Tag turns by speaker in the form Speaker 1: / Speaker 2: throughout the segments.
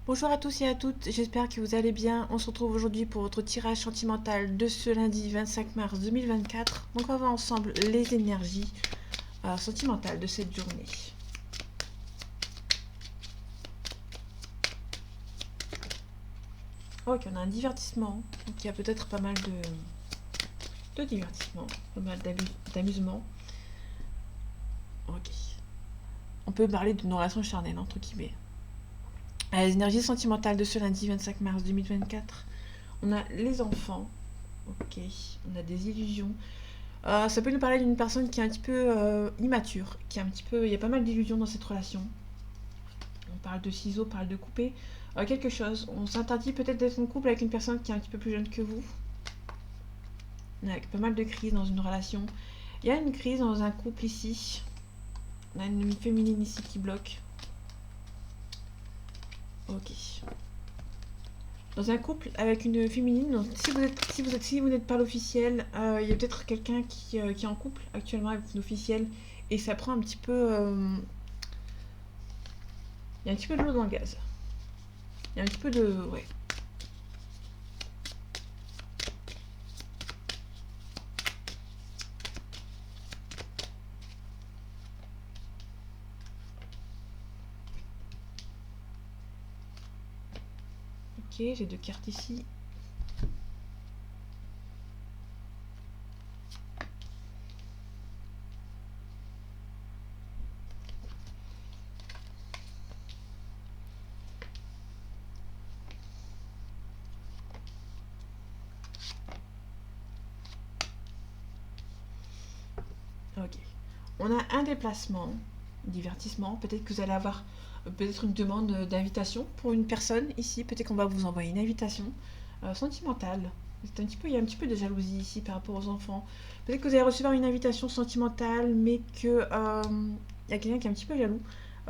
Speaker 1: Bonjour à tous et à toutes, j'espère que vous allez bien. On se retrouve aujourd'hui pour votre tirage sentimental de ce lundi 25 mars 2024. Donc on va voir ensemble les énergies sentimentales de cette journée. Ok, on a un divertissement, donc il y a peut-être pas mal de divertissement, pas mal d'amusement. Ok. On peut parler d'une relation charnelle, entre guillemets. Les énergies sentimentales de ce lundi 25 mars 2024. On a les enfants. Ok. On a des illusions. Ça peut nous parler d'une personne qui est un petit peu immature, qui est un petit peu, il y a pas mal d'illusions dans cette relation. On parle de ciseaux, on parle de couper quelque chose. On s'interdit peut-être d'être en couple avec une personne qui est un petit peu plus jeune que vous. Avec pas mal de crises dans une relation. Il y a une crise dans un couple ici. On a une féminine ici qui bloque. Ok. Dans un couple avec une féminine, donc si vous n'êtes pas l'officiel, il y a peut-être quelqu'un qui est en couple actuellement avec une officielle et ça prend un petit peu. Il y a un petit peu de l'eau dans le gaz. Il y a un petit peu de. Ouais. Ok, j'ai deux cartes ici. Ok. On a un déplacement, divertissement. Peut-être que vous allez avoir peut-être une demande d'invitation pour une personne ici. Peut-être qu'on va vous envoyer une invitation sentimentale. Il y a un petit peu de jalousie ici par rapport aux enfants. Peut-être que vous allez recevoir une invitation sentimentale, mais que il y a quelqu'un qui est un petit peu jaloux.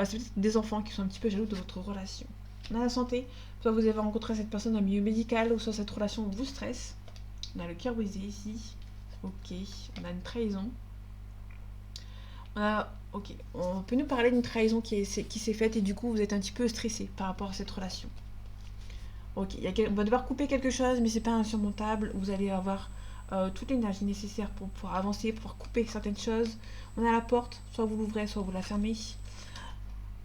Speaker 1: C'est peut-être des enfants qui sont un petit peu jaloux de votre relation. On a la santé. Soit vous avez rencontré cette personne dans le milieu médical, ou soit cette relation vous stresse. On a le cœur brisé ici. Ok. On a une trahison. Ok, on peut nous parler d'une trahison qui s'est faite et du coup vous êtes un petit peu stressé par rapport à cette relation. Ok, on va devoir couper quelque chose mais c'est pas insurmontable. Vous allez avoir toute l'énergie nécessaire pour pouvoir avancer, pour pouvoir couper certaines choses. On a la porte, soit vous l'ouvrez, soit vous la fermez.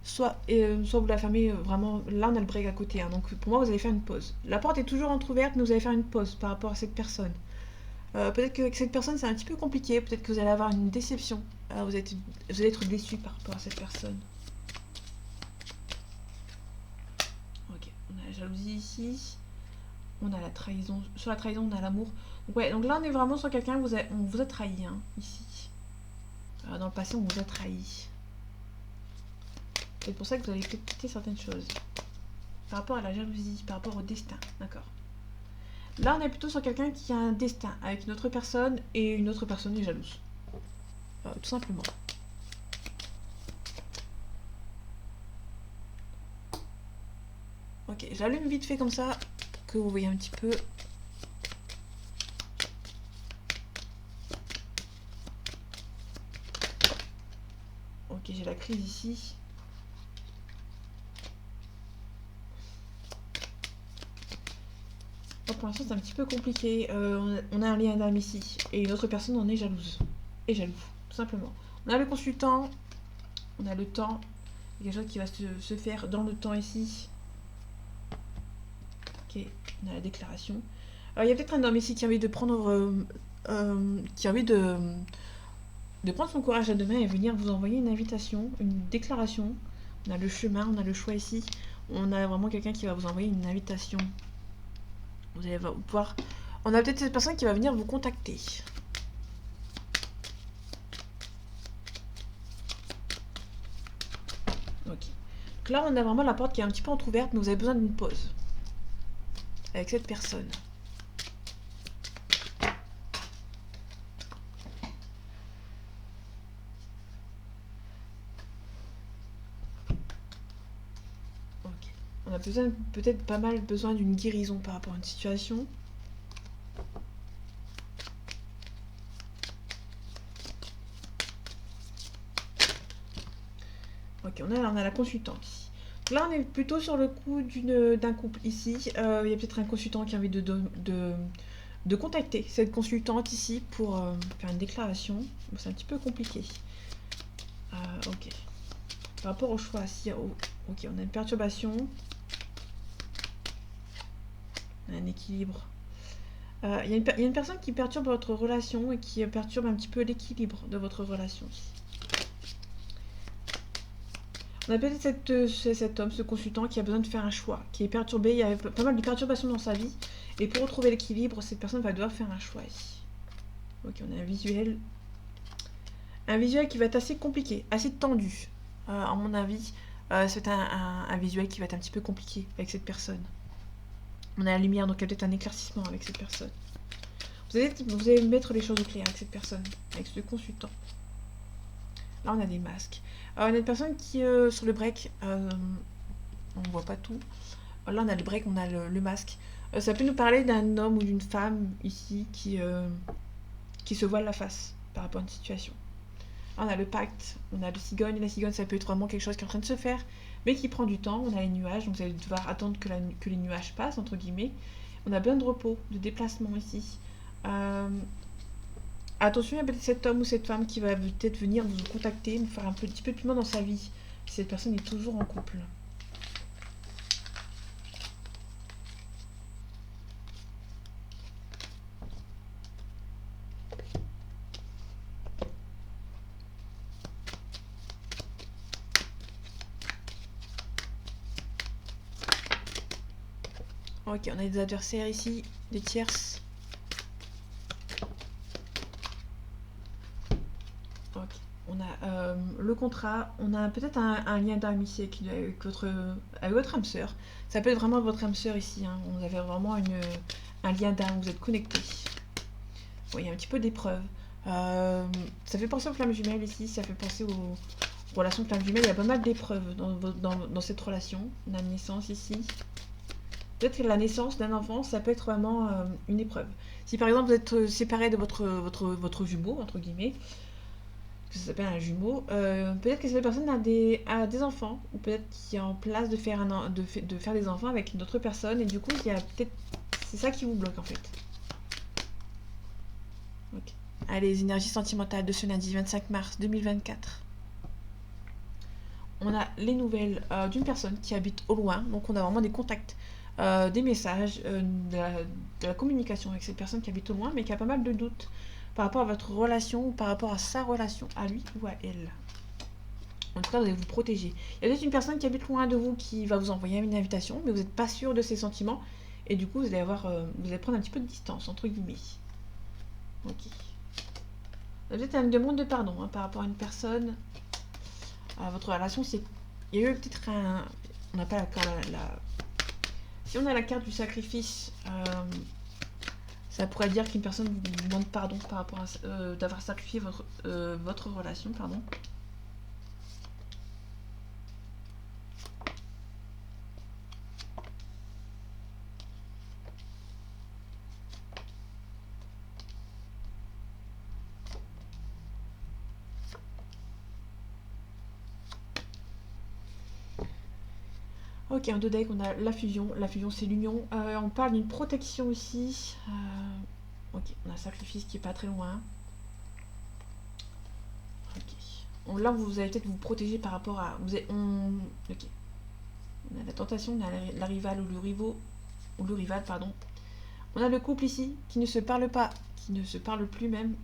Speaker 1: Soit vous la fermez vraiment. Là on a le break à côté, hein, donc pour moi vous allez faire une pause. La porte est toujours entrouverte mais vous allez faire une pause par rapport à cette personne. Peut-être qu'avec cette personne c'est un petit peu compliqué, peut-être que vous allez avoir une déception. Vous allez être déçu par rapport à cette personne. Ok, on a la jalousie ici, on a la trahison. Sur la trahison, on a l'amour. Donc, ouais, donc là on est vraiment sur quelqu'un, on vous a trahi, hein, ici. Dans le passé, on vous a trahi. C'est pour ça que vous allez peut-être quitter certaines choses. Par rapport à la jalousie, par rapport au destin, d'accord. Là, on est plutôt sur quelqu'un qui a un destin avec une autre personne et une autre personne est jalouse. Tout simplement. Ok, j'allume vite fait comme ça pour que vous voyez un petit peu. Ok, j'ai la crise ici. Oh, pour l'instant, c'est un petit peu compliqué. On a un lien d'âme ici et une autre personne en est jalouse. Et jaloux, tout simplement. On a le consultant, on a le temps. Il y a quelque chose qui va se faire dans le temps ici. Ok, on a la déclaration. Alors, il y a peut-être un homme ici qui a envie de prendre. Qui a envie de prendre son courage à deux mains et venir vous envoyer une invitation, une déclaration. On a le chemin, on a le choix ici. On a vraiment quelqu'un qui va vous envoyer une invitation. Vous allez pouvoir. On a peut-être cette personne qui va venir vous contacter. Ok. Donc là, on a vraiment la porte qui est un petit peu entrouverte, mais vous avez besoin d'une pause avec cette personne. Ok. On a peut-être pas mal besoin d'une guérison par rapport à une situation. Ok, on a la consultante ici. Là, on est plutôt sur le coup d'un couple ici. Il y a peut-être un consultant qui a envie de contacter cette consultante ici pour faire une déclaration. Bon, c'est un petit peu compliqué. Ok. Par rapport au choix, si, ok, on a une perturbation. On a un équilibre. Il y a une personne qui perturbe votre relation et qui perturbe un petit peu l'équilibre de votre relation. On a peut-être cet homme, ce consultant qui a besoin de faire un choix, qui est perturbé, il y a pas mal de perturbations dans sa vie. Et pour retrouver l'équilibre, cette personne va devoir faire un choix ici. Ok, on a un visuel. Un visuel qui va être assez compliqué, assez tendu. À mon avis, c'est un visuel qui va être un petit peu compliqué avec cette personne. On a la lumière, donc il y a peut-être un éclaircissement avec cette personne. Vous allez mettre les choses au clair avec cette personne, avec ce consultant. Là, on a des masques. On a une personne qui, sur le break, on voit pas tout. Là, on a le break, on a le masque. Ça peut nous parler d'un homme ou d'une femme ici qui se voile la face par rapport à une situation. Là, on a le pacte, on a le cigogne. La cigogne, ça peut être vraiment quelque chose qui est en train de se faire, mais qui prend du temps. On a les nuages, donc vous allez devoir attendre que les nuages passent, entre guillemets. On a besoin de repos, de déplacement ici. Attention, il y a peut-être cet homme ou cette femme qui va peut-être venir vous contacter, vous faire un petit peu de piment dans sa vie, si cette personne est toujours en couple. Ok, on a des adversaires ici, des tierces. Ok, on a le contrat, on a peut-être un lien d'amitié avec votre âme sœur. Ça peut être vraiment votre âme sœur ici, hein. Vous avez vraiment un lien d'âme, vous êtes connectés. Bon, il y a un petit peu d'épreuve. Ça fait penser aux flammes jumelles ici, ça fait penser aux relations de flammes jumelles. Il y a pas mal d'épreuves dans cette relation. On a une naissance ici. Peut-être que la naissance d'un enfant, ça peut être vraiment une épreuve. Si par exemple vous êtes séparé de votre jumeau, entre guillemets, que ça s'appelle un jumeau, peut-être que cette personne a des enfants, ou peut-être qu'il est en place de faire, de faire des enfants avec une autre personne, et du coup, il y a peut-être. C'est ça qui vous bloque en fait. Ok. Allez, les énergies sentimentales de ce lundi 25 mars 2024. On a les nouvelles d'une personne qui habite au loin, donc on a vraiment des contacts. Des messages, de la communication avec cette personne qui habite au loin, mais qui a pas mal de doutes par rapport à votre relation ou par rapport à sa relation, à lui ou à elle. En tout cas, vous allez vous protéger. Il y a peut-être une personne qui habite loin de vous qui va vous envoyer une invitation, mais vous n'êtes pas sûr de ses sentiments, et du coup, vous allez prendre un petit peu de distance, entre guillemets. Ok. Vous avez peut-être une demande de pardon par rapport à une personne. Votre relation, c'est. Il y a eu peut-être un. On n'a pas la. Si on a la carte du sacrifice, ça pourrait dire qu'une personne vous demande pardon par rapport à d'avoir sacrifié votre relation, pardon. Ok, en deux decks, on a la fusion. La fusion, c'est l'union. On parle d'une protection ici. Ok, on a un sacrifice qui est pas très loin. Ok. Là, vous allez peut-être vous protéger par rapport à. Ok. On a la tentation, on a la rivale ou le rival, pardon. On a le couple ici qui ne se parle pas, qui ne se parle plus même.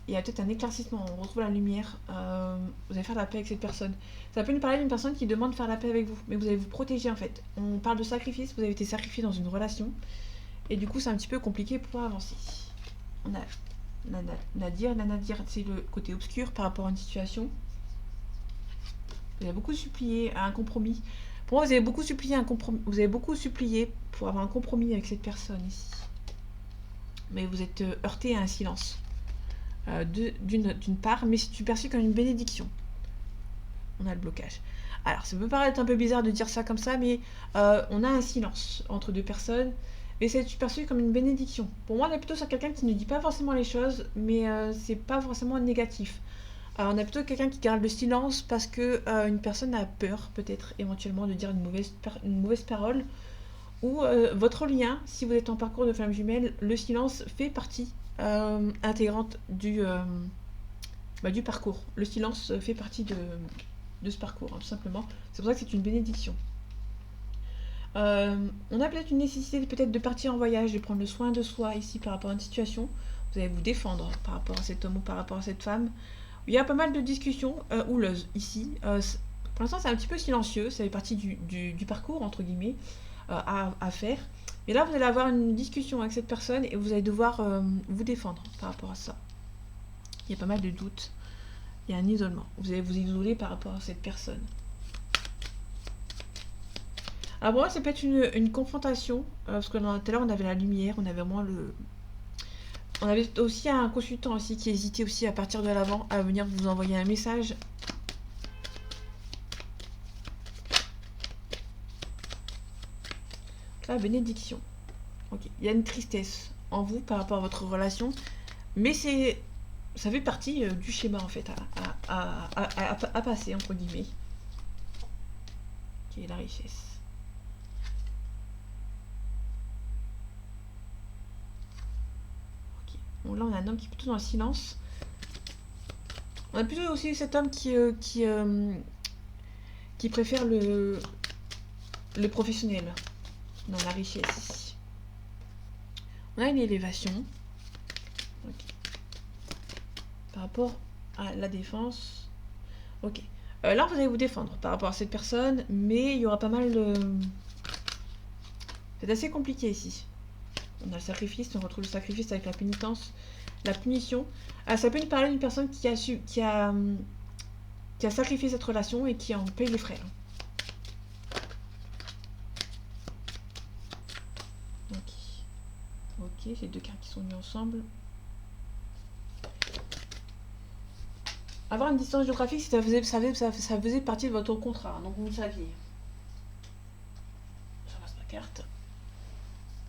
Speaker 1: Il y a peut-être un éclaircissement, on retrouve la lumière. Vous allez faire la paix avec cette personne. Ça peut nous parler d'une personne qui demande de faire la paix avec vous, mais vous allez vous protéger en fait. On parle de sacrifice, vous avez été sacrifié dans une relation, et du coup c'est un petit peu compliqué pour pouvoir avancer. On a Nadir, c'est le côté obscur par rapport à une situation. Vous avez beaucoup supplié à un compromis. Pour moi, vous avez beaucoup supplié un compromis. Vous avez beaucoup supplié pour avoir un compromis avec cette personne ici. Mais vous êtes heurté à un silence. D'une part, mais c'est perçu comme une bénédiction. On a le blocage. Alors, ça peut paraître un peu bizarre de dire ça comme ça, mais on a un silence entre deux personnes, mais c'est perçu comme une bénédiction. Pour moi, on est plutôt sur quelqu'un qui ne dit pas forcément les choses, mais c'est pas forcément négatif. On a plutôt quelqu'un qui garde le silence parce que une personne a peur, peut-être éventuellement, de dire une mauvaise parole. Ou votre lien, si vous êtes en parcours de flamme jumelle, le silence fait partie intégrante du parcours. Le silence fait partie de ce parcours, hein, tout simplement. C'est pour ça que c'est une bénédiction. On a peut-être une nécessité peut-être de partir en voyage, de prendre le soin de soi ici par rapport à une situation. Vous allez vous défendre par rapport à cet homme ou par rapport à cette femme. Il y a pas mal de discussions houleuses ici. Pour l'instant, c'est un petit peu silencieux. Ça fait partie du parcours, entre guillemets, à faire. Mais là, vous allez avoir une discussion avec cette personne et vous allez devoir vous défendre par rapport à ça. Il y a pas mal de doutes. Il y a un isolement. Vous allez vous isoler par rapport à cette personne. Alors pour moi, ça peut être une confrontation, parce que tout à l'heure, on avait la lumière, on avait moins le... On avait aussi un consultant aussi qui hésitait aussi à partir de l'avant à venir vous envoyer un message. La bénédiction. Ok. Il y a une tristesse en vous par rapport à votre relation, mais ça fait partie du schéma en fait à passer entre guillemets, qui est la richesse. Ok. Bon, là on a un homme qui est plutôt dans le silence. On a plutôt aussi cet homme qui préfère le professionnel dans la richesse ici. On a une élévation. Okay. Par rapport à la défense. Ok. Là, vous allez vous défendre par rapport à cette personne, mais il y aura pas mal de... C'est assez compliqué ici. On a le sacrifice, on retrouve le sacrifice avec la pénitence, la punition. Ça peut nous parler d'une personne qui a sacrifié cette relation et qui en paye les frais. Ok, ces deux cartes qui sont mises ensemble. Avoir une distance géographique, ça faisait partie de votre contrat, donc vous le saviez. Je ramasse ma carte.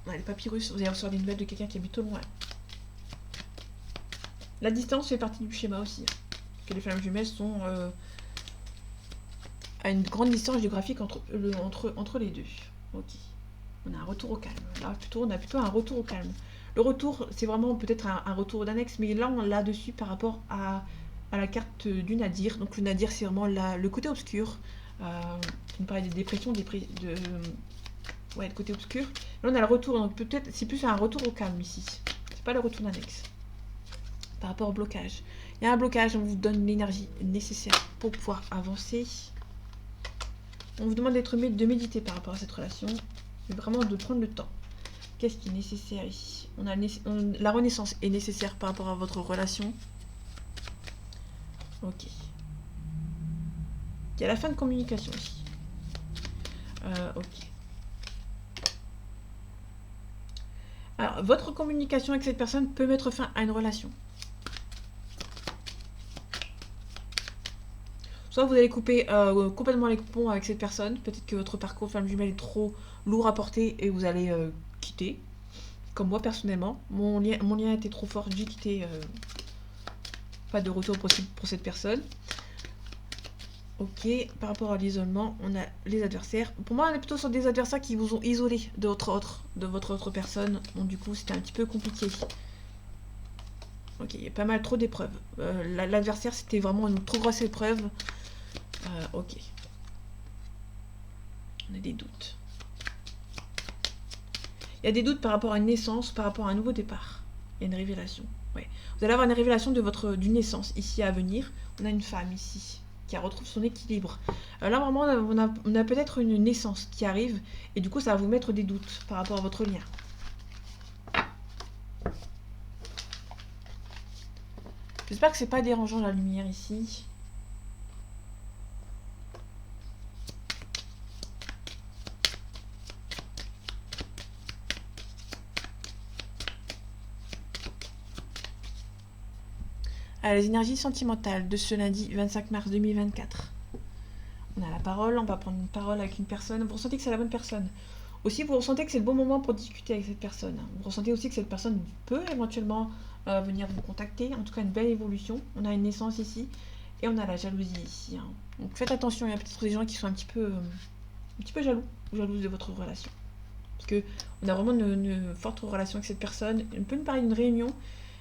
Speaker 1: Ouais, les papyrus, vous allez recevoir des nouvelles de quelqu'un qui habite au loin. La distance fait partie du schéma aussi. Parce que les flammes jumelles sont à une grande distance géographique entre les deux. Ok. On a un retour au calme. Là, on a plutôt un retour au calme. Le retour, c'est vraiment peut-être un retour d'annexe, mais là, on l'a dessus par rapport à la carte du Nadir. Donc le Nadir, c'est vraiment le côté obscur. On parlait des dépressions, le côté obscur. Là, on a le retour, donc peut-être, c'est plus un retour au calme ici. C'est pas le retour d'annexe. Par rapport au blocage. Il y a un blocage, on vous donne l'énergie nécessaire pour pouvoir avancer. On vous demande de méditer par rapport à cette relation. Mais vraiment de prendre le temps. Qu'est-ce qui est nécessaire ici? La renaissance est nécessaire par rapport à votre relation. Ok. Il y a la fin de communication ici. Ok. Alors, votre communication avec cette personne peut mettre fin à une relation. Soit vous allez couper complètement les ponts avec cette personne. Peut-être que votre parcours flamme jumelle est trop lourd à porter et vous allez quitter. Comme moi personnellement. Mon lien était trop fort, j'ai quitté. Pas de retour possible pour cette personne. Ok, par rapport à l'isolement, on a les adversaires. Pour moi, on est plutôt sur des adversaires qui vous ont isolé de votre autre personne. Donc du coup, c'était un petit peu compliqué. Ok, il y a pas mal trop d'épreuves. L'adversaire, c'était vraiment une trop grosse épreuve. Ok. On a des doutes. Il y a des doutes par rapport à une naissance, par rapport à un nouveau départ. Il y a une révélation. Ouais. Vous allez avoir une révélation d'une naissance ici à venir. On a une femme ici qui retrouve son équilibre. Là, vraiment, on a peut-être une naissance qui arrive et du coup, ça va vous mettre des doutes par rapport à votre lien. J'espère que c'est pas dérangeant la lumière ici. Les énergies sentimentales de ce lundi 25 mars 2024. On a la parole, on va prendre une parole avec une personne. Vous ressentez que c'est la bonne personne. Aussi, vous ressentez que c'est le bon moment pour discuter avec cette personne. Vous ressentez aussi que cette personne peut éventuellement venir vous contacter. En tout cas, une belle évolution. On a une naissance ici. Et on a la jalousie ici, hein. Donc faites attention, il y a peut-être des gens qui sont un petit peu jaloux ou jalouses de votre relation. Parce que on a vraiment une forte relation avec cette personne. On peut nous parler d'une réunion,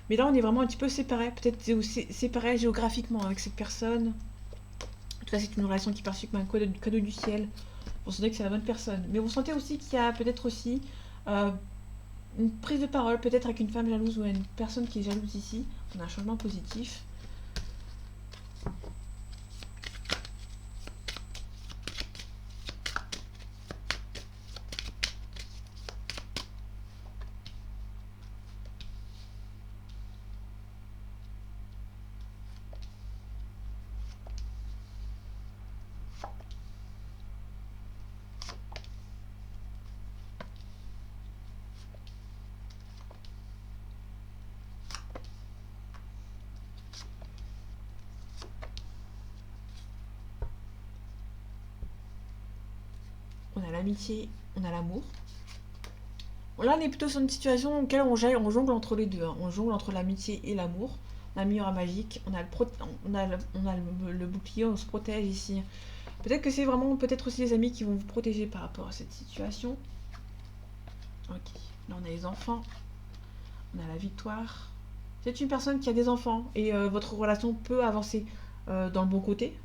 Speaker 1: mais là on est vraiment un petit peu séparés, peut-être séparés géographiquement avec cette personne. En tout cas, c'est une relation qui est perçue comme un cadeau du ciel. Vous sentez que c'est la bonne personne. Mais vous sentez aussi qu'il y a peut-être aussi euh, une prise de parole, peut-être avec une femme jalouse ou une personne qui est jalouse ici. On a un changement positif. On a l'amitié, on a l'amour. Là, on est plutôt sur une situation dans laquelle on jongle entre les deux, hein. On jongle entre l'amitié et l'amour. On a le miroir magique, on a le bouclier, on se protège ici. Peut-être que c'est vraiment, peut-être aussi les amis qui vont vous protéger par rapport à cette situation. Ok, là on a les enfants, on a la victoire. C'est une personne qui a des enfants et votre relation peut avancer dans le bon côté.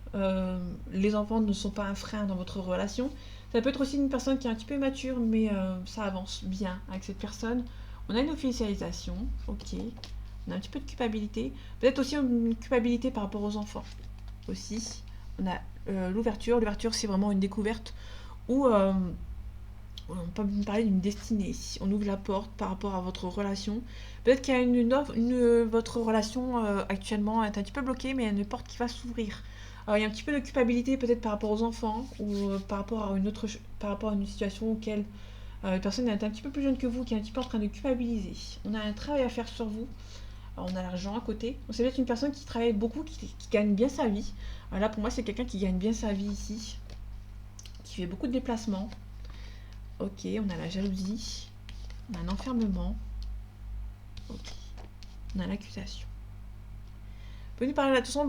Speaker 1: Les enfants ne sont pas un frein dans votre relation. Ça peut être aussi une personne qui est un petit peu mature, mais ça avance bien avec cette personne. On a une officialisation, ok. On a un petit peu de culpabilité. Peut-être aussi une culpabilité par rapport aux enfants aussi. On a l'ouverture. L'ouverture, c'est vraiment une découverte où on peut parler d'une destinée. Si on ouvre la porte par rapport à votre relation, peut-être qu'il y a votre relation actuellement est un petit peu bloquée, mais il y a une porte qui va s'ouvrir. Il y a un petit peu de culpabilité peut-être par rapport aux enfants ou par rapport à une situation auquel une personne est un petit peu plus jeune que vous, qui est un petit peu en train de culpabiliser. On a un travail à faire sur vous. Alors, on a l'argent à côté. On sait peut-être une personne qui travaille beaucoup, qui gagne bien sa vie. Là, pour moi, c'est quelqu'un qui gagne bien sa vie ici, qui fait beaucoup de déplacements. Ok, on a la jalousie, on a un enfermement, ok, on a l'accusation. On peut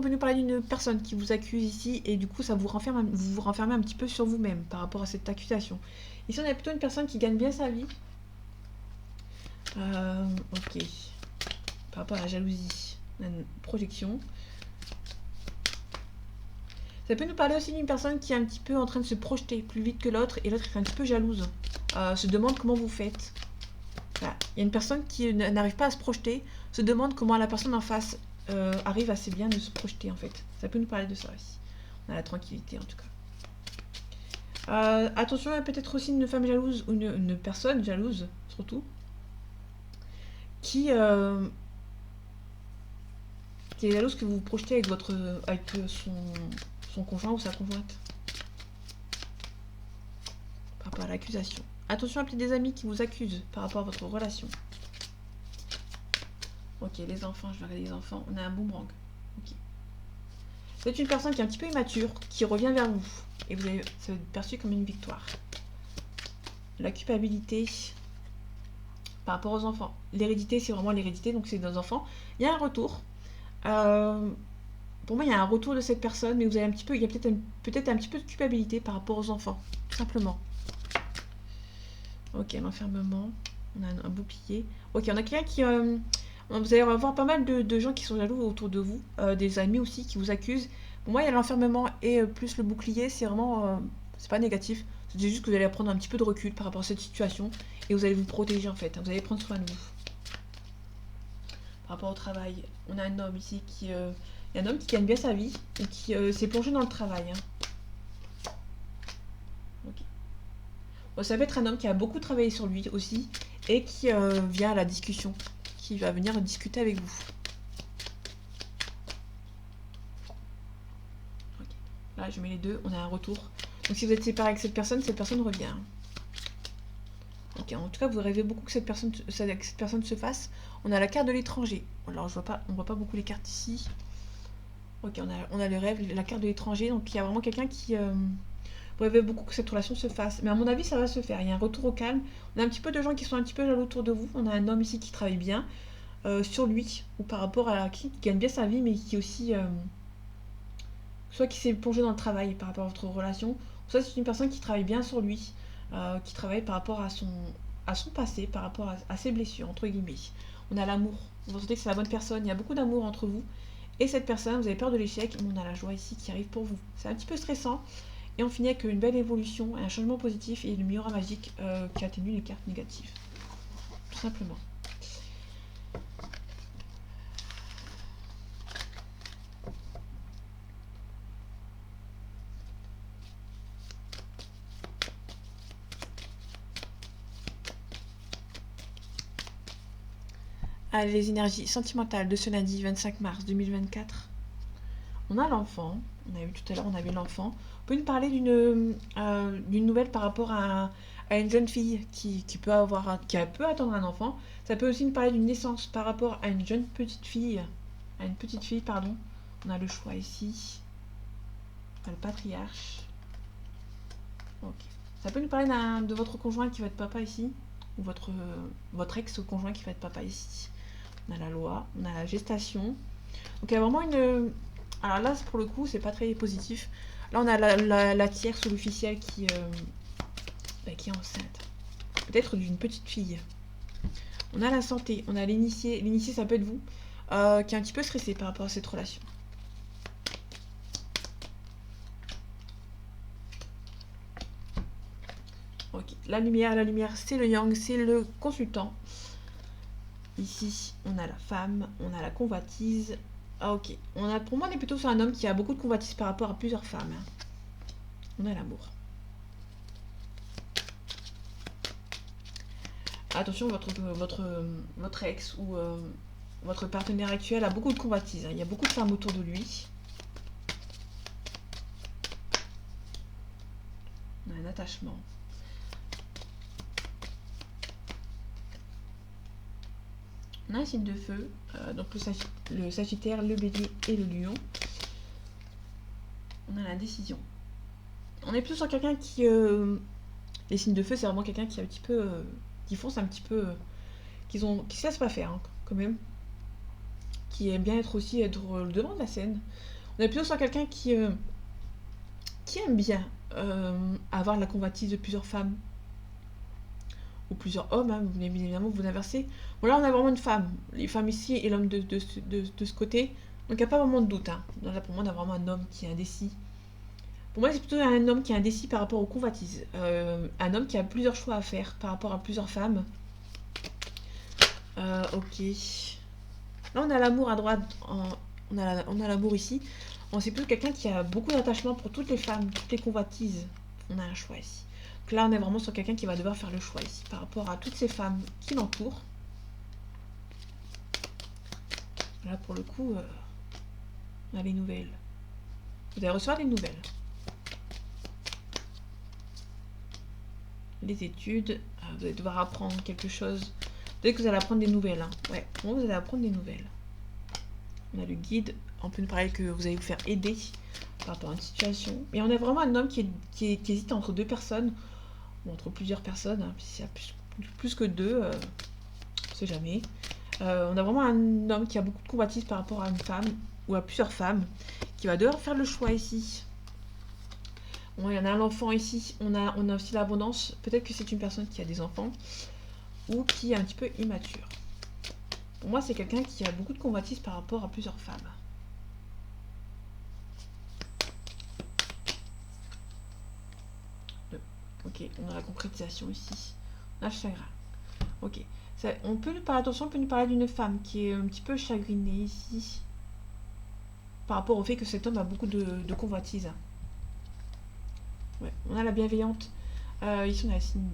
Speaker 1: nous parler d'une personne qui vous accuse ici et du coup ça vous vous renfermez un petit peu sur vous-même par rapport à cette accusation. Ici on a plutôt une personne qui gagne bien sa vie. Ok, par rapport à la jalousie, on a une projection. Ça peut nous parler aussi d'une personne qui est un petit peu en train de se projeter plus vite que l'autre et l'autre est un petit peu jalouse. Se demande comment vous faites. Voilà. Il y a une personne qui n'arrive pas à se projeter, se demande comment la personne en face arrive assez bien de se projeter en fait. Ça peut nous parler de ça aussi. On a la tranquillité en tout cas. Attention, il y a peut-être aussi une femme jalouse ou une personne jalouse surtout qui est jalouse que vous vous projetez avec son conjoint ou sa conjointe. Par rapport à l'accusation. Attention à peut-être des amis qui vous accusent par rapport à votre relation. Ok, les enfants, je vais regarder les enfants. On a un boomerang. Ok. C'est une personne qui est un petit peu immature, qui revient vers vous. Et ça va être perçu comme une victoire. La culpabilité par rapport aux enfants. L'hérédité, c'est vraiment l'hérédité, donc c'est nos enfants. Il y a un retour. Pour moi, il y a un retour de cette personne, mais il y a peut-être un petit peu de culpabilité par rapport aux enfants, tout simplement. Ok, l'enfermement. On a un bouclier. Ok, on a quelqu'un qui... vous allez avoir pas mal de gens qui sont jaloux autour de vous. Des amis aussi qui vous accusent. Pour moi, il y a l'enfermement et plus le bouclier. C'est vraiment... c'est pas négatif. C'est juste que vous allez prendre un petit peu de recul par rapport à cette situation. Et vous allez vous protéger en fait. Vous allez prendre soin de vous. Par rapport au travail. On a un homme ici qui... il y a un homme qui gagne bien sa vie. Et qui s'est plongé dans le travail. Hein. Bon, ça peut être un homme qui a beaucoup travaillé sur lui aussi et qui vient à la discussion, qui va venir discuter avec vous. Okay. Là, je mets les deux, on a un retour. Donc si vous êtes séparé avec cette personne revient. Ok, en tout cas, vous rêvez beaucoup que cette personne se fasse. On a la carte de l'étranger. Alors, on voit pas beaucoup les cartes ici. Ok, on a le rêve, la carte de l'étranger. Donc il y a vraiment quelqu'un qui... Vous rêvez beaucoup que cette relation se fasse. Mais à mon avis, ça va se faire. Il y a un retour au calme. On a un petit peu de gens qui sont un petit peu jaloux autour de vous. On a un homme ici qui travaille bien sur lui. Ou par rapport à qui gagne bien sa vie, mais qui aussi soit qui s'est plongé dans le travail par rapport à votre relation, soit c'est une personne qui travaille bien sur lui, qui travaille par rapport à son passé, par rapport à ses blessures, entre guillemets. On a l'amour, vous sentez que c'est la bonne personne, il y a beaucoup d'amour entre vous, et cette personne, vous avez peur de l'échec, mais on a la joie ici qui arrive pour vous. C'est un petit peu stressant, et on finit avec une belle évolution, un changement positif et le miroir magique qui atténue les cartes négatives. Tout simplement. Allez, les énergies sentimentales de ce lundi 25 mars 2024. On a l'enfant, on a vu tout à l'heure, on a vu l'enfant. On peut nous parler d'une nouvelle par rapport à une jeune fille qui peut peut attendre un enfant. Ça peut aussi nous parler d'une naissance par rapport à une jeune petite fille, pardon. On a le choix ici, on a le patriarche. Ok. Ça peut nous parler de votre conjoint qui va être papa ici, ou votre ex-conjoint qui va être papa ici. On a la loi, on a la gestation. Donc il y a vraiment une... Alors là, pour le coup, c'est pas très positif. Là, on a la tierce ou l'officiel qui est enceinte. Peut-être d'une petite fille. On a la santé, on a l'initié. L'initié, ça peut être vous, qui est un petit peu stressé par rapport à cette relation. Ok, la lumière, c'est le yang, c'est le consultant. Ici, on a la femme, on a la convoitise. Ah ok, pour moi on est plutôt sur un homme qui a beaucoup de convoitise par rapport à plusieurs femmes. On a l'amour. Attention, votre ex ou votre partenaire actuel a beaucoup de convoitise. Il y a beaucoup de femmes autour de lui. On a un attachement. On a un signe de feu, donc le Sagittaire, le Bélier et le Lion. On a la décision. On est plutôt sur quelqu'un qui... les signes de feu, c'est vraiment quelqu'un qui est un petit peu... qui fonce un petit peu... qui se laisse pas faire, hein, quand même. Qui aime bien être le devant de la scène. On est plutôt sur quelqu'un qui aime bien avoir la convoitise de plusieurs femmes. Ou plusieurs hommes, hein, bien évidemment, vous inversez. Bon, là, on a vraiment une femme. Les femmes ici et l'homme de ce côté. Donc, il n'y a pas vraiment de doute. Hein. Là, pour moi, on a vraiment un homme qui est indécis. Pour moi, c'est plutôt un homme qui est indécis par rapport aux convoitises. Un homme qui a plusieurs choix à faire par rapport à plusieurs femmes. Ok. Là, on a l'amour à droite. On a l'amour ici. On sait plutôt quelqu'un qui a beaucoup d'attachement pour toutes les femmes, toutes les convoitises. On a un choix ici. Donc là, on est vraiment sur quelqu'un qui va devoir faire le choix ici par rapport à toutes ces femmes qui l'entourent. Là, pour le coup, on a les nouvelles. Vous allez recevoir des nouvelles. Les études, vous allez devoir apprendre quelque chose. Dès que vous allez apprendre des nouvelles. Hein. Ouais, bon, vous allez apprendre des nouvelles. On a le guide. On peut nous parler que vous allez vous faire aider par rapport à une situation. Mais on a vraiment un homme qui hésite entre deux personnes. Ou entre plusieurs personnes. Hein, s'il y a plus que deux, on ne sait jamais. On a vraiment un homme qui a beaucoup de convoitise par rapport à une femme. Ou à plusieurs femmes. Qui va devoir faire le choix ici. Bon, il y en a l'enfant ici. On a aussi l'abondance. Peut-être que c'est une personne qui a des enfants. Ou qui est un petit peu immature. Pour moi, c'est quelqu'un qui a beaucoup de convoitise par rapport à plusieurs femmes. Ok, on a la concrétisation ici. On a le chagrin. Ok. On peut nous parler d'une femme qui est un petit peu chagrinée ici. Par rapport au fait que cet homme a beaucoup de convoitise. Ouais, on a la bienveillante. Ici,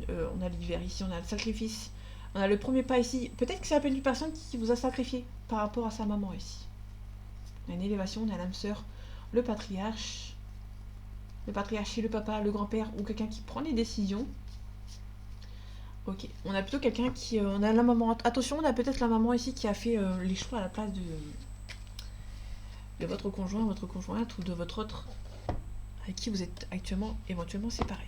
Speaker 1: on a l'hiver. Ici, on a le sacrifice. On a le premier pas ici. Peut-être que c'est une personne qui vous a sacrifié par rapport à sa maman ici. On a une élévation, on a l'âme sœur, le patriarche. Le patriarche, le papa, le grand-père ou quelqu'un qui prend les décisions. Ok, on a plutôt quelqu'un qui... on a la maman. Attention, on a peut-être la maman ici qui a fait les choix à la place de votre conjoint, votre conjointe ou de votre autre avec qui vous êtes actuellement éventuellement séparés.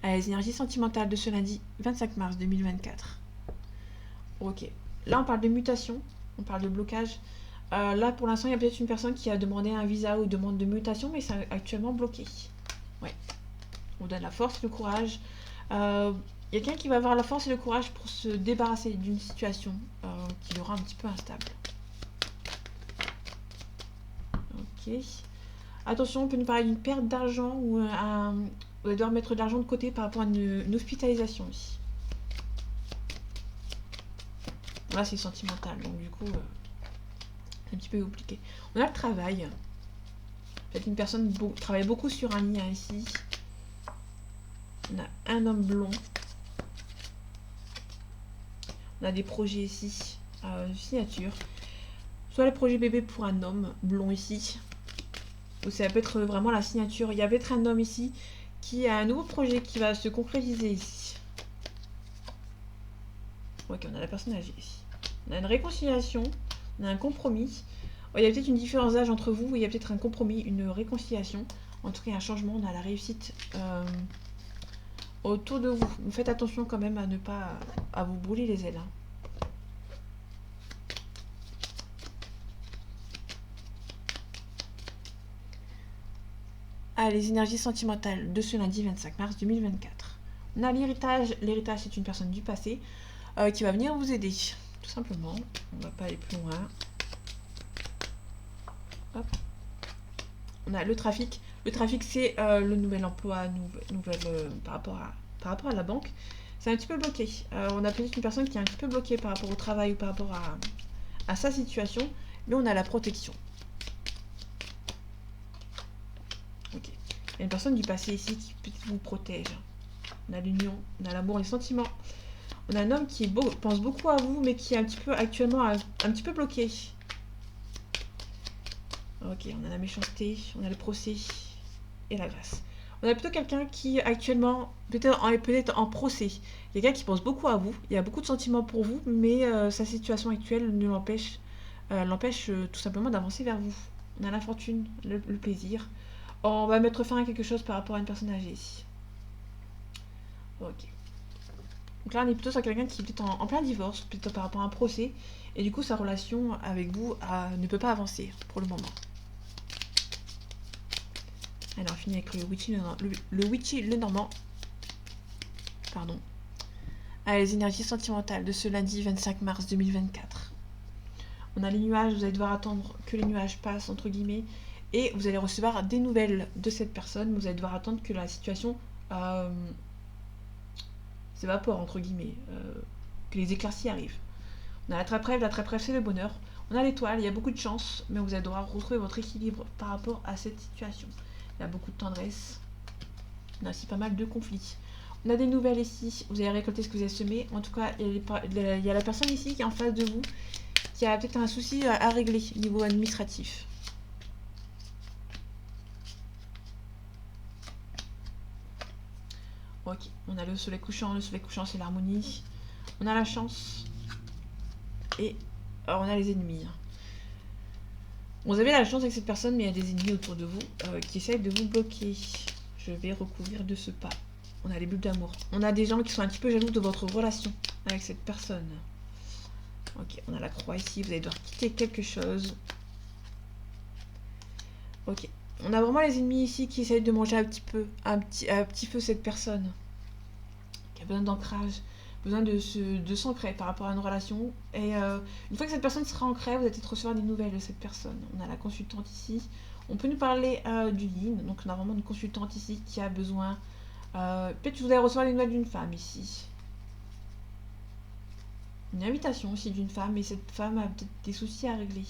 Speaker 1: Les énergies sentimentales de ce lundi 25 mars 2024. Ok. Là, on parle de mutation, on parle de blocage. Là, pour l'instant, il y a peut-être une personne qui a demandé un visa ou demande de mutation, mais c'est actuellement bloqué. Ouais. On donne la force et le courage. Il y a quelqu'un qui va avoir la force et le courage pour se débarrasser d'une situation qui le rend un petit peu instable. Ok. Attention, on peut nous parler d'une perte d'argent ou on va devoir mettre de l'argent de côté par rapport à une hospitalisation ici. Là, c'est sentimental, donc du coup, c'est un petit peu compliqué. On a le travail. Peut-être une personne travaille beaucoup sur un lien ici. On a un homme blond. On a des projets ici. Signature. Soit le projet bébé pour un homme blond ici. Ou ça peut être vraiment la signature. Il y a peut-être un homme ici qui a un nouveau projet qui va se concrétiser ici. Ok, on a la personne âgée ici. On a une réconciliation. On a un compromis. Il y a peut-être une différence d'âge entre vous. Il y a peut-être un compromis, une réconciliation. En tout cas, un changement. On a la réussite autour de vous. Vous faites attention quand même à ne pas à vous brûler les ailes. Hein. Ah, les énergies sentimentales de ce lundi 25 mars 2024. On a l'héritage. L'héritage, c'est une personne du passé qui va venir vous aider. Tout simplement. On va pas aller plus loin. Hop. On a le trafic. Le trafic, c'est le nouvel emploi, par rapport à la banque. C'est un petit peu bloqué. On a peut-être une personne qui est un petit peu bloquée par rapport au travail ou par rapport à sa situation, mais on a la protection. Ok. Il y a une personne du passé ici qui peut-être vous protège. On a l'union, on a l'amour et les sentiments. On a un homme qui pense beaucoup à vous, mais qui est un petit peu actuellement un petit peu bloqué. Ok, on a la méchanceté, on a le procès et la grâce. On a plutôt quelqu'un qui actuellement peut-être en procès. Il y a quelqu'un qui pense beaucoup à vous, il y a beaucoup de sentiments pour vous, mais sa situation actuelle ne l'empêche tout simplement d'avancer vers vous. On a la fortune, le plaisir. On va mettre fin à quelque chose par rapport à une personne âgée ici. Ok. Donc là, on est plutôt sur quelqu'un qui est peut-être en plein divorce, plutôt par rapport à un procès, et du coup, sa relation avec vous ne peut pas avancer pour le moment. Alors, on finit avec le Witchy le Normand. Pardon. Ah, les énergies sentimentales de ce lundi 25 mars 2024. On a les nuages, vous allez devoir attendre que les nuages passent, entre guillemets, et vous allez recevoir des nouvelles de cette personne. Vous allez devoir attendre que la situation s'évapore, entre guillemets, que les éclaircies arrivent. On a la trappe-rêve c'est le bonheur. On a l'étoile, il y a beaucoup de chance, mais vous allez devoir retrouver votre équilibre par rapport à cette situation. Il y a beaucoup de tendresse. On a aussi pas mal de conflits. On a des nouvelles ici, vous allez récolter ce que vous avez semé. En tout cas, il y a la personne ici qui est en face de vous, qui a peut-être un souci à régler au niveau administratif. Ok, on a le soleil couchant c'est l'harmonie. On a la chance. Et alors on a les ennemis. Vous avez la chance avec cette personne, mais il y a des ennemis autour de vous qui essayent de vous bloquer. Je vais recouvrir de ce pas. On a les bulles d'amour. On a des gens qui sont un petit peu jaloux de votre relation avec cette personne. Ok, on a la croix ici. Vous allez devoir quitter quelque chose. Ok. On a vraiment les ennemis ici qui essayent de manger un petit feu cette personne. Qui a besoin d'ancrage. Besoin de s'ancrer par rapport à une relation. Et une fois que cette personne sera ancrée, vous allez peut-être recevoir des nouvelles de cette personne. On a la consultante ici. On peut nous parler du yin. Donc on a vraiment une consultante ici qui a besoin. Peut-être que vous allez recevoir des nouvelles d'une femme ici. Une invitation aussi d'une femme. Et cette femme a peut-être des soucis à régler.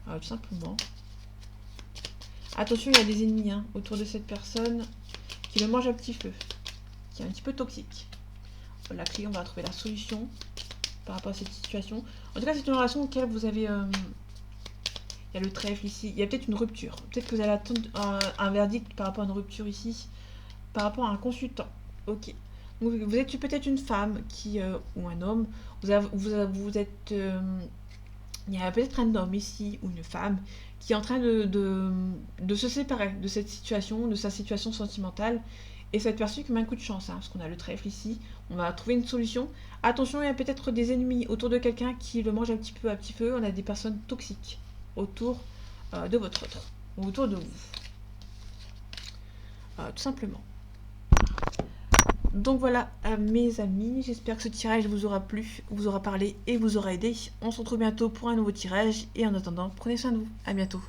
Speaker 1: Tout simplement. Attention, il y a des ennemis autour de cette personne qui le mangent à petit feu. Qui est un petit peu toxique. La clé, on va trouver la solution par rapport à cette situation. En tout cas, c'est une relation auquel vous avez... il y a le trèfle ici. Il y a peut-être une rupture. Peut-être que vous allez attendre un verdict par rapport à une rupture ici. Par rapport à un consultant. Ok. Donc, vous êtes peut-être une femme ou un homme. Vous êtes... il y a peut-être un homme ici ou une femme qui est en train de se séparer de cette situation, de sa situation sentimentale. Et ça va être perçu comme un coup de chance, hein, parce qu'on a le trèfle ici. On va trouver une solution. Attention, il y a peut-être des ennemis autour de quelqu'un qui le mange un petit peu à petit peu. On a des personnes toxiques autour de votre autre, ou autour de vous. Tout simplement. Donc voilà, mes amis, j'espère que ce tirage vous aura plu, vous aura parlé et vous aura aidé. On se retrouve bientôt pour un nouveau tirage. Et en attendant, prenez soin de vous. À bientôt.